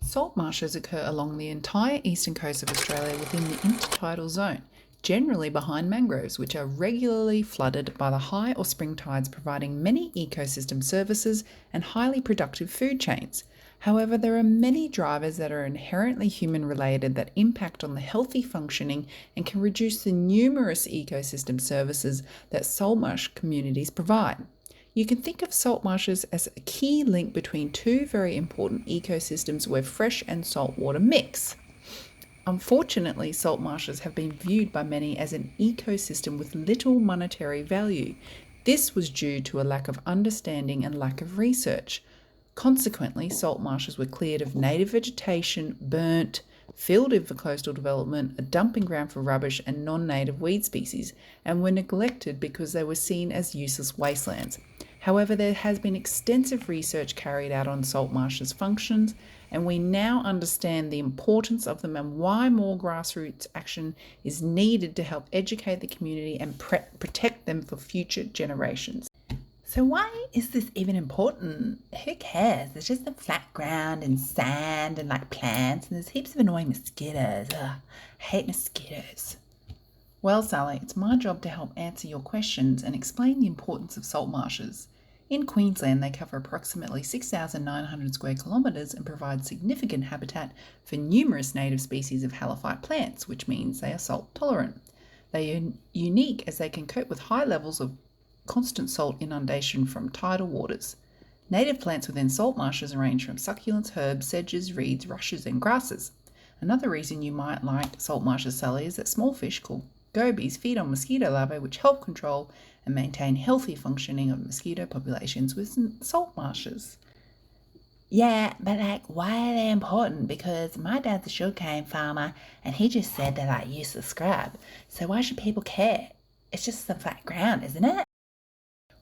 Salt marshes occur along the entire eastern coast of Australia within the intertidal zone, generally behind mangroves, which are regularly flooded by the high or spring tides, providing many ecosystem services and highly productive food chains. However, there are many drivers that are inherently human related that impact on the healthy functioning and can reduce the numerous ecosystem services that saltmarsh communities provide. You can think of salt marshes as a key link between two very important ecosystems where fresh and salt water mix. Unfortunately, salt marshes have been viewed by many as an ecosystem with little monetary value. This was due to a lack of understanding and lack of research. Consequently, salt marshes were cleared of native vegetation, burnt, filled in for coastal development, a dumping ground for rubbish and non-native weed species, and were neglected because they were seen as useless wastelands. However, there has been extensive research carried out on salt marshes' functions, and we now understand the importance of them and why more grassroots action is needed to help educate the community and protect them for future generations. So why is this even important? Who cares? There's just some flat ground and sand and plants, and there's heaps of annoying mosquitoes. Ugh, I hate mosquitoes. Well, Sally, it's my job to help answer your questions and explain the importance of salt marshes. In Queensland, they cover approximately 6,900 square kilometres and provide significant habitat for numerous native species of halophyte plants, which means they are salt tolerant. They are unique as they can cope with high levels of constant salt inundation from tidal waters. Native plants within salt marshes range from succulents, herbs, sedges, reeds, rushes and grasses. Another reason you might like salt marshes, Sally, is that small fish called gobies feed on mosquito larvae, which help control and maintain healthy functioning of mosquito populations within salt marshes. Yeah, but why are they important? Because my dad's a sugarcane farmer and he just said they're useless scrub. So why should people care? It's just some flat ground, isn't it?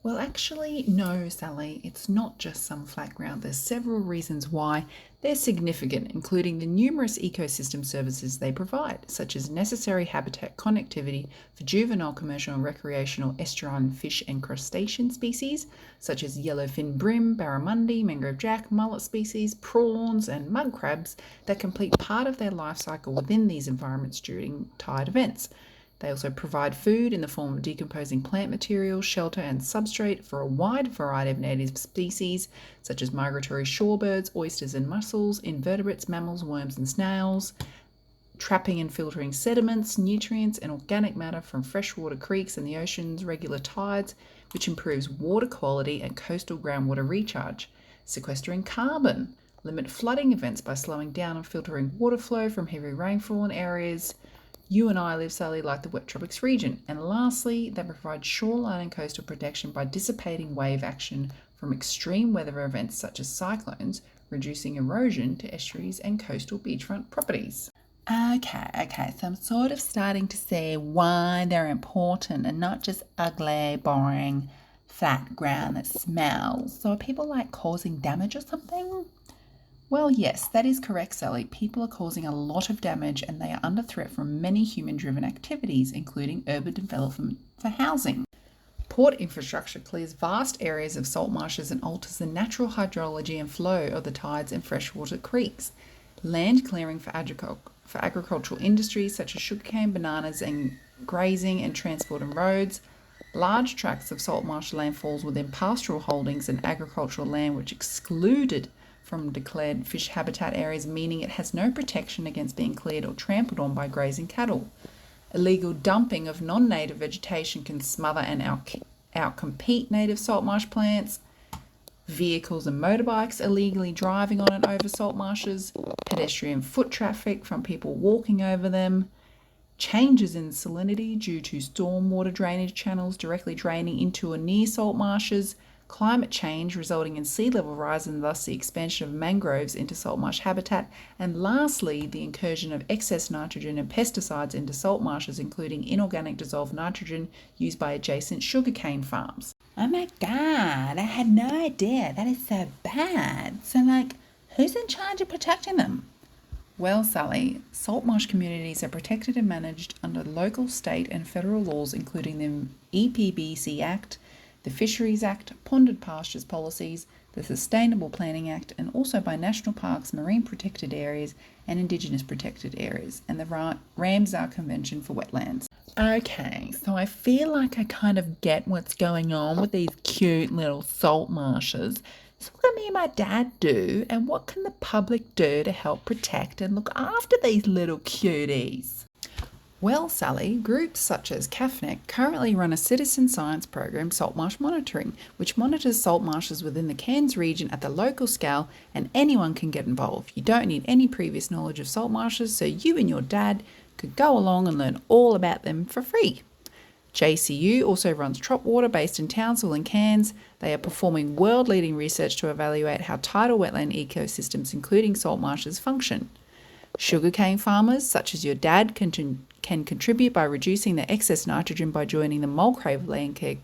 Well, actually, no, Sally, it's not just some flat ground. There's several reasons why they're significant, including the numerous ecosystem services they provide, such as necessary habitat connectivity for juvenile commercial and recreational estuarine fish and crustacean species, such as yellowfin bream, barramundi, mangrove jack, mullet species, prawns, and mud crabs that complete part of their life cycle within these environments during tide events. They also provide food in the form of decomposing plant material, shelter and substrate for a wide variety of native species, such as migratory shorebirds, oysters and mussels, invertebrates, mammals, worms and snails, trapping and filtering sediments, nutrients and organic matter from freshwater creeks and the ocean's regular tides, which improves water quality and coastal groundwater recharge, sequestering carbon, limit flooding events by slowing down and filtering water flow from heavy rainfall in areas you and I live, Sally, like the wet tropics region. And lastly, they provide shoreline and coastal protection by dissipating wave action from extreme weather events such as cyclones, reducing erosion to estuaries and coastal beachfront properties. Okay, so I'm sort of starting to see why they're important and not just ugly, boring, flat ground that smells. So are people causing damage or something? Well, yes, that is correct, Sally. People are causing a lot of damage and they are under threat from many human-driven activities, including urban development for housing. Port infrastructure clears vast areas of salt marshes and alters the natural hydrology and flow of the tides and freshwater creeks. Land clearing for agricultural industries such as sugarcane, bananas and grazing and transport and roads. Large tracts of salt marsh land falls within pastoral holdings and agricultural land which excluded from declared fish habitat areas, meaning it has no protection against being cleared or trampled on by grazing cattle. Illegal dumping of non-native vegetation can smother and outcompete native salt marsh plants. Vehicles and motorbikes illegally driving on and over salt marshes. Pedestrian foot traffic from people walking over them. Changes in salinity due to stormwater drainage channels directly draining into or near salt marshes. Climate change resulting in sea level rise and thus the expansion of mangroves into salt marsh habitat, and lastly, the incursion of excess nitrogen and pesticides into salt marshes, including inorganic dissolved nitrogen used by adjacent sugarcane farms. Oh my God, I had no idea. That is so bad. So, who's in charge of protecting them? Well, Sally, salt marsh communities are protected and managed under local, state and federal laws, including the EPBC Act, the Fisheries Act, Ponded Pastures Policies, the Sustainable Planning Act, and also by national parks, marine protected areas, and Indigenous protected areas, and the Ramsar Convention for Wetlands. Okay, so I feel like I kind of get what's going on with these cute little salt marshes. So what can me and my dad do, and what can the public do to help protect and look after these little cuties? Well, Sally, groups such as CAFNEC currently run a citizen science program, Saltmarsh Monitoring, which monitors salt marshes within the Cairns region at the local scale, and anyone can get involved. You don't need any previous knowledge of salt marshes, so you and your dad could go along and learn all about them for free. JCU also runs Tropwater based in Townsville and Cairns. They are performing world-leading research to evaluate how tidal wetland ecosystems, including salt marshes, function. Sugarcane farmers, such as your dad, can contribute by reducing the excess nitrogen by joining the Mulgrave Land Care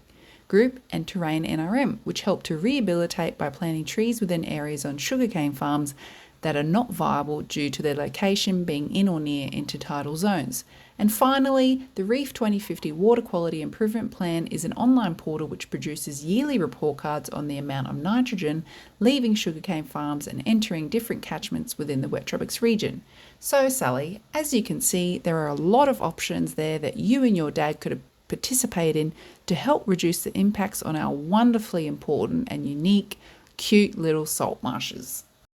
Group and Terrain NRM, which help to rehabilitate by planting trees within areas on sugarcane farms that are not viable due to their location being in or near intertidal zones. And finally, the Reef 2050 Water Quality Improvement Plan is an online portal which produces yearly report cards on the amount of nitrogen leaving sugarcane farms and entering different catchments within the wet tropics region. So, Sally, as you can see, there are a lot of options there that you and your dad could participate in to help reduce the impacts on our wonderfully important and unique, cute little salt marshes.